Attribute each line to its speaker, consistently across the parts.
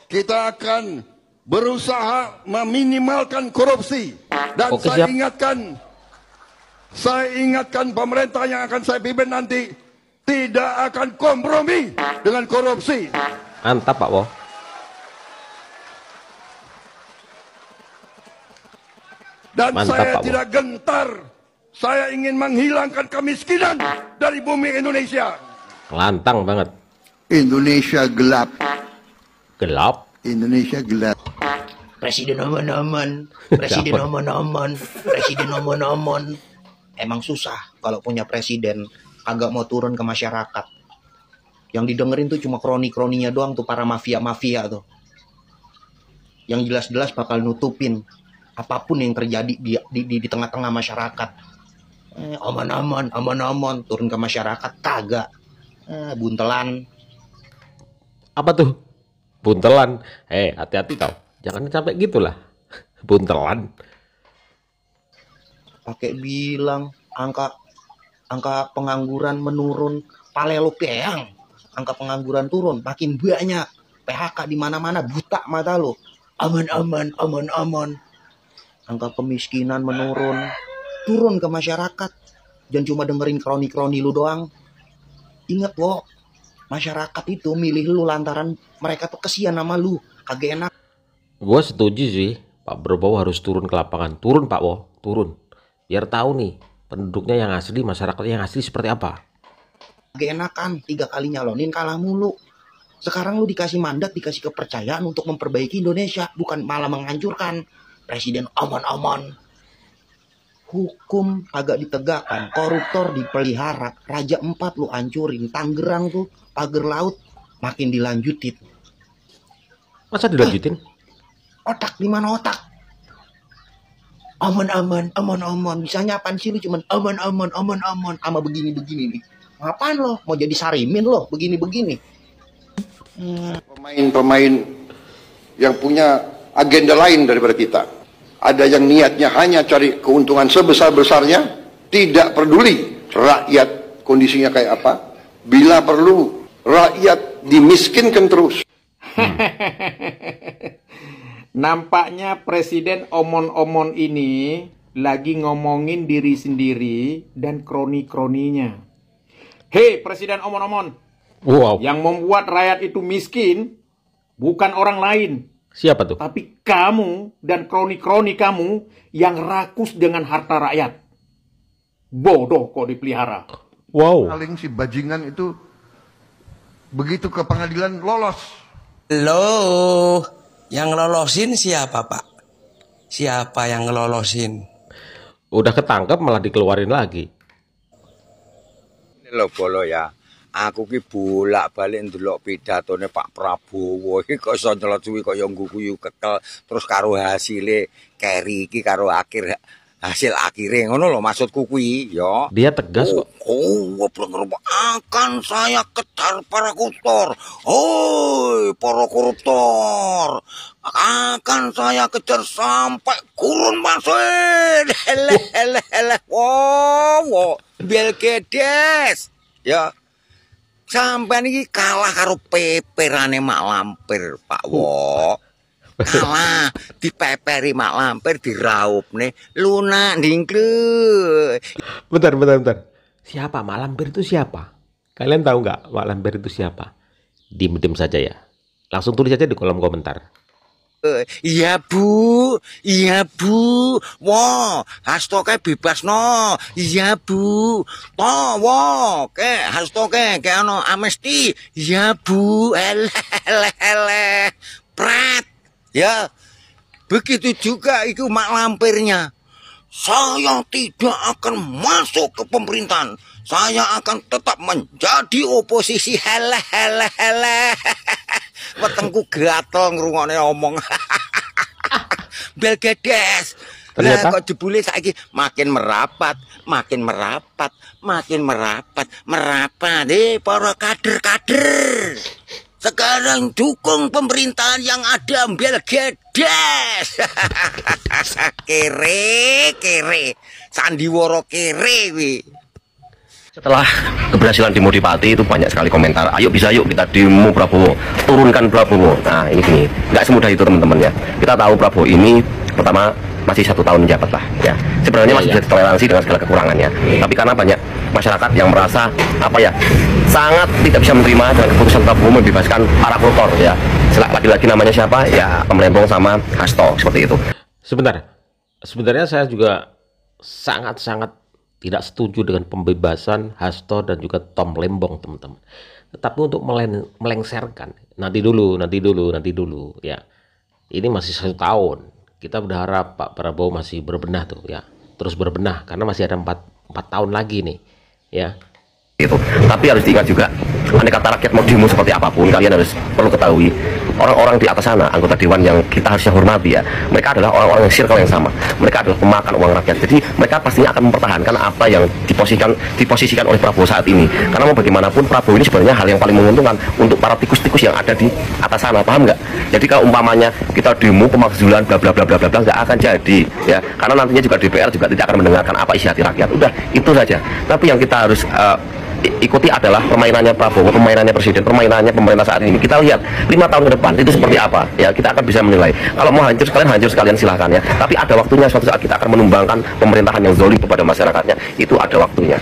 Speaker 1: kita akan berusaha meminimalkan korupsi. Dan
Speaker 2: Oke,
Speaker 1: saya
Speaker 2: siap.
Speaker 1: ingatkan pemerintah yang akan saya pimpin nanti tidak akan kompromi dengan korupsi.
Speaker 2: Mantap Pak Wo.
Speaker 1: Dan
Speaker 2: Mantap,
Speaker 1: saya
Speaker 2: Pak Wo.
Speaker 1: tidak gentar. Saya ingin menghilangkan kemiskinan dari bumi Indonesia.
Speaker 2: Lantang banget.
Speaker 3: Indonesia gelap.
Speaker 2: Gelap.
Speaker 3: Indonesia gelap.
Speaker 4: Presiden aman-aman, presiden aman-aman, presiden aman-aman. Emang susah kalau punya presiden agak mau turun ke masyarakat. Yang didengerin tuh cuma kroni-kroninya doang tuh, para mafia-mafia tuh. Yang jelas-jelas bakal nutupin apapun yang terjadi di tengah-tengah masyarakat. Aman-aman, aman-aman, turun ke masyarakat kagak. Buntelan.
Speaker 2: Apa tuh? Buntelan. Hati-hati tau. Jangan sampai gitulah. Buntelan.
Speaker 4: Pakai bilang angka pengangguran menurun, pale lo peang. Angka pengangguran turun, makin banyak. PHK di mana-mana, buta mata lo. Aman-aman, aman-aman. Angka kemiskinan menurun, turun ke masyarakat. Jangan cuma dengerin kroni-kroni lu doang. Ingat lo, masyarakat itu milih lu lantaran mereka tuh kesian sama lu, kagak enak.
Speaker 2: Gue setuju sih. Pak Prabowo harus turun ke lapangan. Turun Pak Wo. Turun. Biar tahu nih penduduknya yang asli, masyarakatnya yang asli seperti apa.
Speaker 4: Kagak enakan 3 kali nyalonin kalah mulu. Sekarang lu dikasih mandat, dikasih kepercayaan untuk memperbaiki Indonesia, bukan malah menghancurkan. Presiden aman-aman. Hukum agak ditegakkan, koruptor dipelihara, Raja 4 lu hancurin, Tangerang tuh pagar laut makin dilanjutin.
Speaker 2: Masa dilanjutin?
Speaker 4: Otak di mana otak? Aman-aman, aman-aman. Bisanya apaan sih lu cuman aman-aman, aman-aman sama begini-begini nih. Ngapain lo? Mau jadi sarimin lo begini-begini?
Speaker 1: Pemain-pemain yang punya agenda lain daripada kita. Ada yang niatnya hanya cari keuntungan sebesar-besarnya, tidak peduli rakyat kondisinya kayak apa. Bila perlu, rakyat dimiskinkan terus.
Speaker 5: Nampaknya Presiden omon-omon ini lagi ngomongin diri sendiri dan kroni-kroninya. Hei Presiden omon-omon,
Speaker 2: Wow.
Speaker 5: yang membuat rakyat itu miskin bukan orang lain,
Speaker 2: Siapa tuh?
Speaker 5: tapi kamu dan kroni-kroni kamu yang rakus dengan harta rakyat. Bodoh kok dipelihara.
Speaker 2: Wow.
Speaker 1: Paling si bajingan itu begitu ke pengadilan lolos.
Speaker 6: Loh, yang ngelolosin siapa Pak? Siapa yang ngelolosin?
Speaker 2: Udah ketangkep malah dikeluarin lagi.
Speaker 7: Ini lho Bolo ya. Aku ki bolak-balik ndelok pidatone Pak Prabowo iki kok iso nyelot suwi kaya ngguyu kekel terus karo hasile keri iki karo hasil akhire ngono lho maksudku kuwi ya.
Speaker 2: Dia tegas kok.
Speaker 7: Akan saya kejar para koruptor. Hoi para koruptor. Akan saya kejar sampai gurun masin. Wow, Bill Gates. Ya. Sampai ini kalah karo peperane Mak Lampir, Pak Wo. Kalah dipeperi Mak Lampir diraup nih lunak dingkle.
Speaker 2: Bentar. Siapa Mak Lampir itu siapa? Kalian tahu nggak Mak Lampir itu siapa? Diem saja ya. Langsung tulis aja di kolom komentar.
Speaker 7: Iya bu. Wah, hastoke bebas no. Iya bu. Wah, hastoke kayak ono amesti. Iya bu. Eleh. Prat. Ya. Begitu juga itu Mak Lampirnya. Saya tidak akan masuk ke pemerintahan. Saya akan tetap menjadi oposisi. Hele. Wetengku gatel ngrungokne omong. Bill Gates. Lah kok jebule saiki makin merapat. Para kader. Sekarang dukung pemerintahan yang ada Bill Gates. Kere. Sandiwara kere wi.
Speaker 8: Setelah keberhasilan demo di Pati itu banyak sekali komentar, ayo bisa yuk kita demo Prabowo, turunkan Prabowo. Nah ini gini, nggak semudah itu teman-teman ya. Kita tahu Prabowo ini pertama masih 1 tahun menjabat lah ya. Sebenarnya masih bisa ditoleransi dengan segala kekurangannya. Tapi karena banyak masyarakat yang merasa apa ya, sangat tidak bisa menerima dengan keputusan Prabowo membebaskan para koruptor ya. Lagi-lagi namanya siapa? Ya Tom Lembong sama Hasto seperti itu.
Speaker 2: Sebenarnya saya juga sangat-sangat tidak setuju dengan pembebasan Hasto dan juga Tom Lembong, teman-teman. Tetapi untuk melengsarkan, nanti dulu ya. Ini masih 1 tahun. Kita berharap Pak Prabowo masih berbenah tuh ya. Terus berbenah karena masih ada 4 tahun lagi nih ya.
Speaker 8: Itu. Tapi harus diingat juga, andai kata rakyat mau demo seperti apapun, kalian harus perlu ketahui orang-orang di atas sana, anggota dewan yang kita harusnya hormati ya, mereka adalah orang-orang yang circle yang sama, mereka adalah pemakan uang rakyat, jadi mereka pastinya akan mempertahankan apa yang diposisikan oleh Prabowo saat ini, karena mau bagaimanapun Prabowo ini sebenarnya hal yang paling menguntungkan untuk para tikus-tikus yang ada di atas sana, paham nggak? Jadi kalau umpamanya kita demo pemakzulan bla bla bla bla bla nggak akan jadi ya, karena nantinya juga DPR juga tidak akan mendengarkan apa isi hati rakyat, udah itu saja. Tapi yang kita harus ikuti adalah permainannya Prabowo, permainannya Presiden, permainannya pemerintah saat ini. Kita lihat 5 tahun ke depan itu seperti apa ya, kita akan bisa menilai. Kalau mau hancur sekalian silahkan ya, tapi ada waktunya, suatu saat kita akan menumbangkan pemerintahan yang zalim kepada masyarakatnya, itu ada waktunya.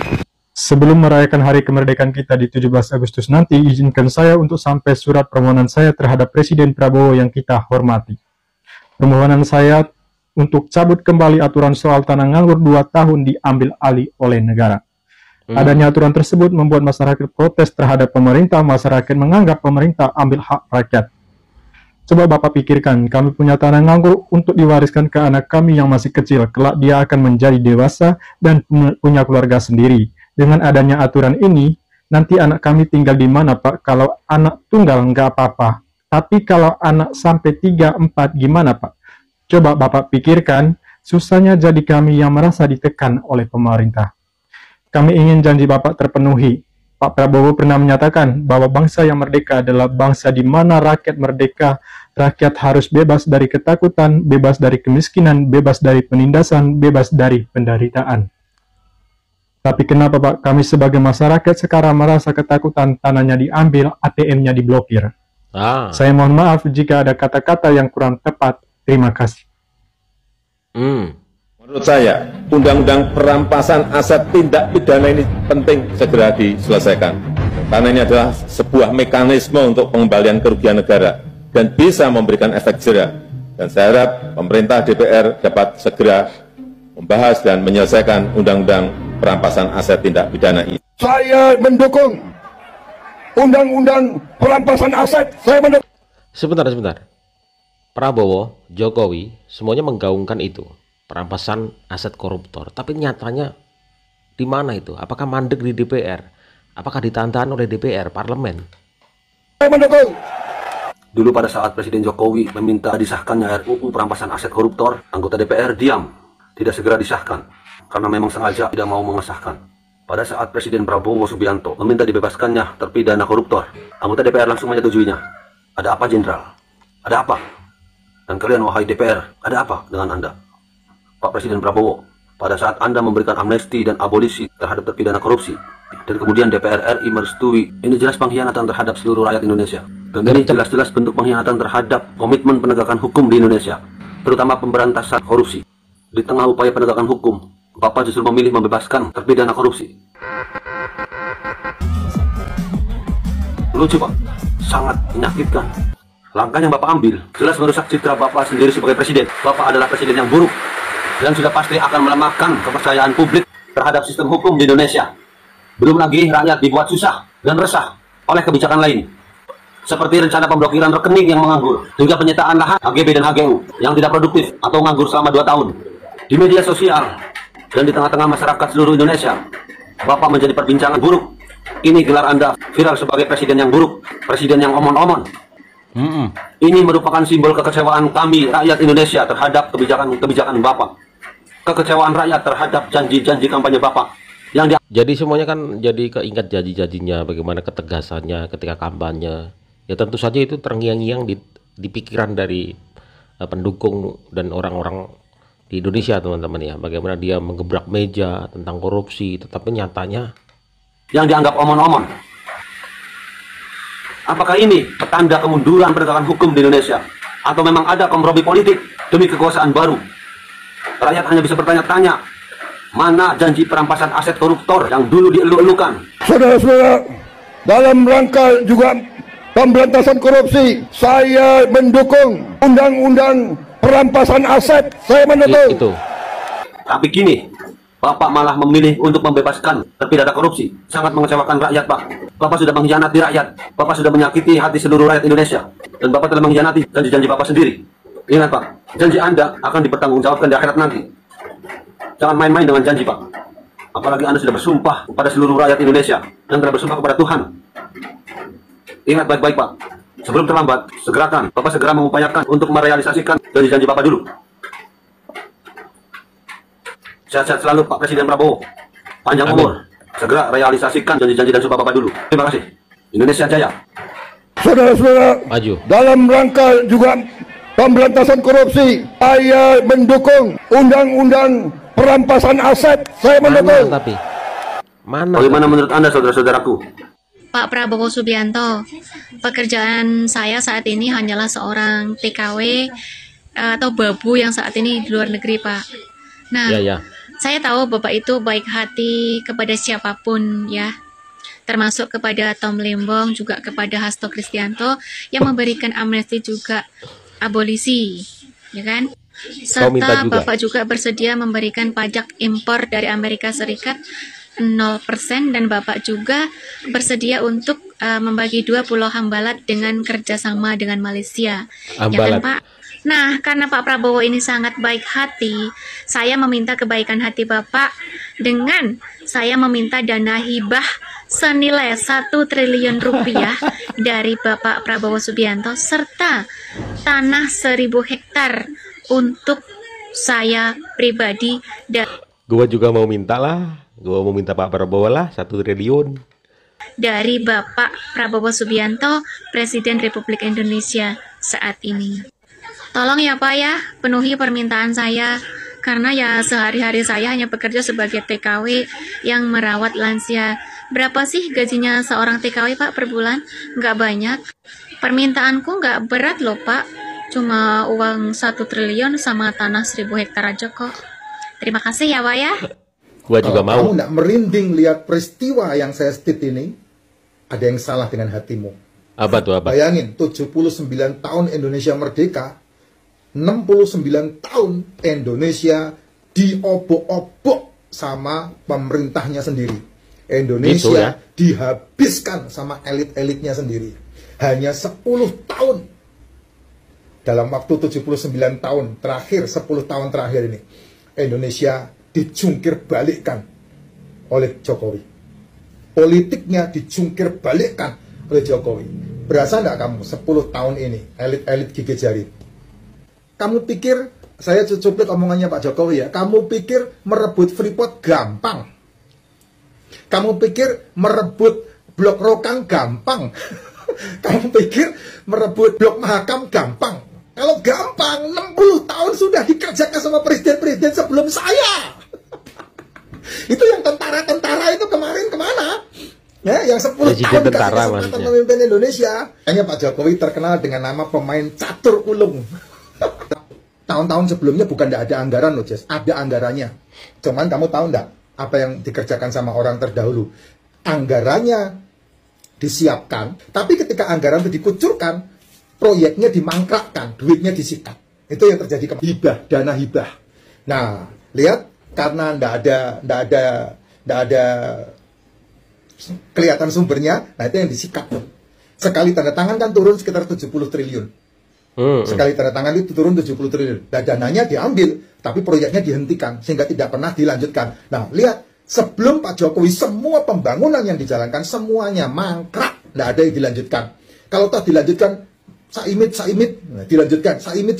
Speaker 9: Sebelum merayakan hari kemerdekaan kita di 17 Agustus nanti, izinkan saya untuk sampai surat permohonan saya terhadap Presiden Prabowo yang kita hormati. Permohonan saya untuk cabut kembali aturan soal tanah nganggur 2 tahun diambil alih oleh negara. Adanya aturan tersebut membuat masyarakat protes terhadap pemerintah. Masyarakat menganggap pemerintah ambil hak rakyat. Coba Bapak pikirkan, kami punya tanah nganggur untuk diwariskan ke anak kami yang masih kecil. Kelak dia akan menjadi dewasa dan punya keluarga sendiri. Dengan adanya aturan ini, nanti anak kami tinggal di mana Pak? Kalau anak tunggal nggak apa-apa. Tapi kalau anak sampai 3, 4 gimana Pak? Coba Bapak pikirkan, susahnya jadi kami yang merasa ditekan oleh pemerintah. Kami ingin janji Bapak terpenuhi. Pak Prabowo pernah menyatakan bahwa bangsa yang merdeka adalah bangsa di mana rakyat merdeka, rakyat harus bebas dari ketakutan, bebas dari kemiskinan, bebas dari penindasan, bebas dari penderitaan. Tapi kenapa Pak, kami sebagai masyarakat sekarang merasa ketakutan, tanahnya diambil, ATM-nya diblokir. Saya mohon maaf jika ada kata-kata yang kurang tepat. Terima kasih.
Speaker 10: Menurut saya, undang-undang perampasan aset tindak pidana ini penting segera diselesaikan. Karena ini adalah sebuah mekanisme untuk pengembalian kerugian negara dan bisa memberikan efek jera. Dan saya harap pemerintah DPR dapat segera membahas dan menyelesaikan undang-undang perampasan aset tindak pidana ini.
Speaker 1: Saya mendukung undang-undang perampasan aset.
Speaker 2: Sebentar. Prabowo, Jokowi, semuanya menggaungkan itu. Perampasan aset koruptor, tapi nyatanya di mana itu? Apakah mandek di DPR? Apakah ditahan oleh DPR, parlemen?
Speaker 11: Dulu pada saat Presiden Jokowi meminta disahkannya RUU perampasan aset koruptor, anggota DPR diam, tidak segera disahkan, karena memang sengaja tidak mau mengesahkan. Pada saat Presiden Prabowo Subianto meminta dibebaskannya terpidana koruptor, anggota DPR langsung menyetujuinya. Ada apa Jenderal? Ada apa? Dan kalian wahai DPR, ada apa dengan Anda? Pak Presiden Prabowo, pada saat Anda memberikan amnesti dan abolisi terhadap terpidana korupsi, dan kemudian DPR RI merestui, ini jelas pengkhianatan terhadap seluruh rakyat Indonesia. Dan ini jelas-jelas bentuk pengkhianatan terhadap komitmen penegakan hukum di Indonesia, terutama pemberantasan korupsi. Di tengah upaya penegakan hukum, Bapak justru memilih membebaskan terpidana korupsi. Lucu Pak, sangat menyakitkan. Langkah yang Bapak ambil jelas merusak citra Bapak sendiri sebagai presiden. Bapak adalah presiden yang buruk dan sudah pasti akan melemahkan kepercayaan publik terhadap sistem hukum di Indonesia. Belum lagi rakyat dibuat susah dan resah oleh kebijakan lain, seperti rencana pemblokiran rekening yang menganggur, hingga penyitaan lahan HGB dan HGU yang tidak produktif atau nganggur selama 2 tahun. Di media sosial dan di tengah-tengah masyarakat seluruh Indonesia, Bapak menjadi perbincangan buruk. Ini gelar Anda viral sebagai presiden yang buruk, presiden yang omon-omon. Ini merupakan simbol kekecewaan kami rakyat Indonesia terhadap kebijakan Bapak. Kekecewaan rakyat terhadap janji-janji kampanye Bapak.
Speaker 2: Jadi semuanya kan jadi keingat janji-janjinya, bagaimana ketegasannya ketika kampanye. Ya tentu saja itu terngiang-ngiang di pikiran dari pendukung dan orang-orang di Indonesia, teman-teman ya. Bagaimana dia menggebrak meja tentang korupsi, tetapi nyatanya
Speaker 11: yang dianggap omon-omon. Apakah ini petanda kemunduran penegakan hukum di Indonesia? Atau memang ada kompromi politik demi kekuasaan baru? Rakyat hanya bisa bertanya-tanya, mana janji perampasan aset koruptor yang dulu dielu-elukan?
Speaker 1: Saudara-saudara, dalam rangka juga pemberantasan korupsi, saya mendukung undang-undang perampasan aset. Saya mendukung.
Speaker 2: Itu.
Speaker 11: Tapi kini, Bapak malah memilih untuk membebaskan terpidana korupsi. Sangat mengecewakan rakyat, Pak. Bapak sudah mengkhianati rakyat. Bapak sudah menyakiti hati seluruh rakyat Indonesia. Dan Bapak telah mengkhianati janji-janji Bapak sendiri. Ingat, Pak, janji Anda akan dipertanggungjawabkan di akhirat nanti. Jangan main-main dengan janji, Pak. Apalagi Anda sudah bersumpah kepada seluruh rakyat Indonesia dan telah bersumpah kepada Tuhan. Ingat baik-baik, Pak. Sebelum terlambat, segerakan. Bapak segera mengupayakan untuk merealisasikan janji-janji Bapak dulu. Sehat-sehat selalu Pak Presiden Prabowo. Panjang umur. Segera realisasikan janji-janji dan sumpah Bapak dulu. Terima kasih. Indonesia Jaya.
Speaker 1: Saudara-saudara, dalam rangka juga pemberantasan korupsi, saya mendukung undang-undang perampasan aset. Saya mendukung.
Speaker 11: Bagaimana menurut Anda, saudara-saudaraku?
Speaker 12: Pak Prabowo Subianto, pekerjaan saya saat ini hanyalah seorang TKW atau babu yang saat ini di luar negeri, Pak. Nah, saya tahu Bapak itu baik hati kepada siapapun ya, termasuk kepada Tom Lembong, juga kepada Hasto Kristianto yang memberikan amnesti juga abolisi, ya kan? Serta Bapak juga bersedia memberikan pajak impor dari Amerika Serikat 0% dan Bapak juga bersedia untuk membagi 2 pulau Hambalat dengan kerjasama dengan Malaysia. Ya kan, Pak? Nah, karena Pak Prabowo ini sangat baik hati, saya meminta kebaikan hati Bapak dengan saya meminta dana hibah senilai 1 triliun rupiah dari Bapak Prabowo Subianto serta tanah 1000 hektar untuk saya pribadi dan
Speaker 2: gua juga mau minta lah. Gua mau minta Pak Prabowo lah 1 triliun
Speaker 12: dari Bapak Prabowo Subianto, Presiden Republik Indonesia saat ini. Tolong ya Pak ya, penuhi permintaan saya, karena ya sehari-hari saya hanya bekerja sebagai TKW yang merawat lansia. Berapa sih gajinya seorang TKW Pak per bulan? Nggak banyak. Permintaanku nggak berat loh Pak, cuma uang 1 triliun sama tanah 1000 hektar aja kok. Terima kasih ya Pak ya.
Speaker 2: Gua juga mau.
Speaker 13: Kamu nggak merinding lihat peristiwa yang saya stit ini, ada yang salah dengan hatimu.
Speaker 2: Apa tuh apa?
Speaker 13: Bayangin, 79 tahun Indonesia merdeka, 69 tahun Indonesia diobok-obok sama pemerintahnya sendiri. Indonesia
Speaker 2: gitu ya?
Speaker 13: Dihabiskan sama elit-elitnya sendiri. Hanya 10 tahun. Dalam waktu 79 tahun terakhir, 10 tahun terakhir ini, Indonesia dicungkir balikkan oleh Jokowi. Politiknya dicungkir balikkan oleh Jokowi. Berasa nggak kamu 10 tahun ini, elit-elit gigit jari? Kamu pikir, saya cuplik omongannya Pak Jokowi ya, kamu pikir merebut Freeport gampang? Kamu pikir merebut Blok Rokan gampang? Kamu pikir merebut Blok Mahakam gampang? Kalau gampang, 60 tahun sudah dikerjakan sama presiden-presiden sebelum saya. Itu yang tentara-tentara itu kemarin kemana? Ya, yang 10 tahun dikasih kesempatan memimpin Indonesia. Hanya Pak Jokowi terkenal dengan nama pemain catur ulung. Tahun-tahun sebelumnya bukan tidak ada anggaran loh, Jess. Ada anggarannya. Cuman kamu tahu enggak apa yang dikerjakan sama orang terdahulu? Anggarannya disiapkan, tapi ketika anggaran itu dikucurkan, proyeknya dimangkrakkan, duitnya disikat. Itu yang terjadi, hibah, dana hibah. Nah, lihat, karena tidak ada kelihatan sumbernya, nah itu yang disikat. Sekali tanda tangan kan turun sekitar 70 triliun. Sekali tanda tangan itu turun 70 triliun. Dan dananya diambil, tapi proyeknya dihentikan sehingga tidak pernah dilanjutkan. Nah, lihat, sebelum Pak Jokowi semua pembangunan yang dijalankan semuanya mangkrak, tidak ada yang dilanjutkan. Kalau toh dilanjutkan saimit, nah, dilanjutkan saimit,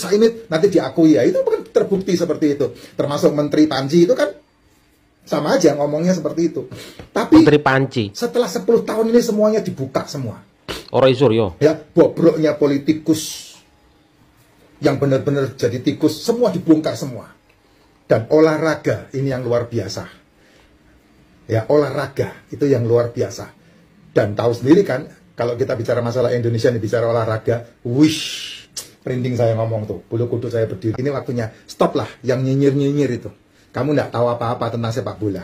Speaker 13: nanti diakui ya, itu bukan terbukti seperti itu. Termasuk Menteri Panji itu kan sama aja ngomongnya seperti itu. Tapi
Speaker 2: Menteri Panji
Speaker 13: setelah 10 tahun ini semuanya dibuka semua.
Speaker 2: Roy Suryo.
Speaker 13: Ya, bobroknya politikus yang benar-benar jadi tikus, semua dibongkar semua. Dan olahraga ini yang luar biasa. Ya, olahraga itu yang luar biasa. Dan tahu sendiri kan, kalau kita bicara masalah Indonesia nih, bicara olahraga, wish, printing saya ngomong tuh, bulu kuduk saya berdiri. Ini waktunya, stop lah yang nyinyir-nyinyir itu. Kamu nggak tahu apa-apa tentang sepak bola.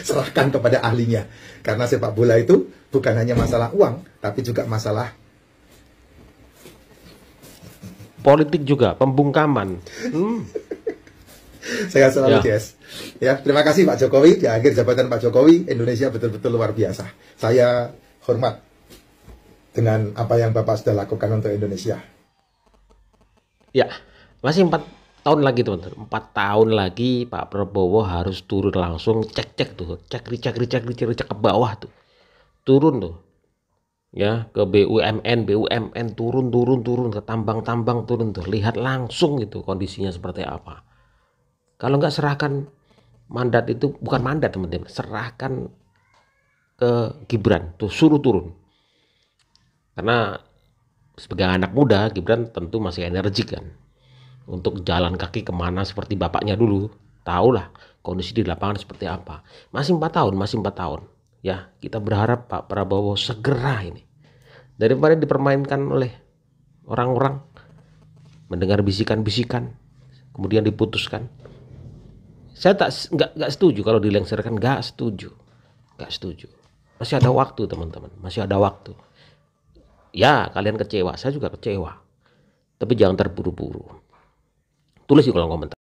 Speaker 13: Serahkan kepada ahlinya. Karena sepak bola itu bukan hanya masalah uang, tapi juga masalah
Speaker 2: politik juga, pembungkaman.
Speaker 13: Saya selalu Jess. Ya, terima kasih Pak Jokowi. Di akhir jabatan Pak Jokowi, Indonesia betul-betul luar biasa. Saya hormat dengan apa yang Bapak sudah lakukan untuk Indonesia.
Speaker 2: Ya, masih 4 tahun lagi teman-teman. 4 tahun lagi Pak Prabowo harus turun langsung, cek tuh, cek ke bawah tuh. Turun tuh. Ya, ke BUMN turun ke tambang turun tuh. Lihat langsung gitu kondisinya seperti apa. Kalau nggak serahkan mandat itu, bukan mandat teman-teman, serahkan ke Gibran tuh, suruh turun. Karena sebagai anak muda Gibran tentu masih energik kan untuk jalan kaki kemana seperti bapaknya dulu. Tahulah kondisi di lapangan seperti apa. Masih 4 tahun ya. Kita berharap Pak Prabowo segera ini, daripada dipermainkan oleh orang-orang, mendengar bisikan-bisikan kemudian diputuskan. Saya nggak setuju kalau dilengsarkan, nggak setuju. Masih ada waktu teman-teman, masih ada waktu. Ya, kalian kecewa, saya juga kecewa. Tapi jangan terburu-buru. Tulis di kolom komentar.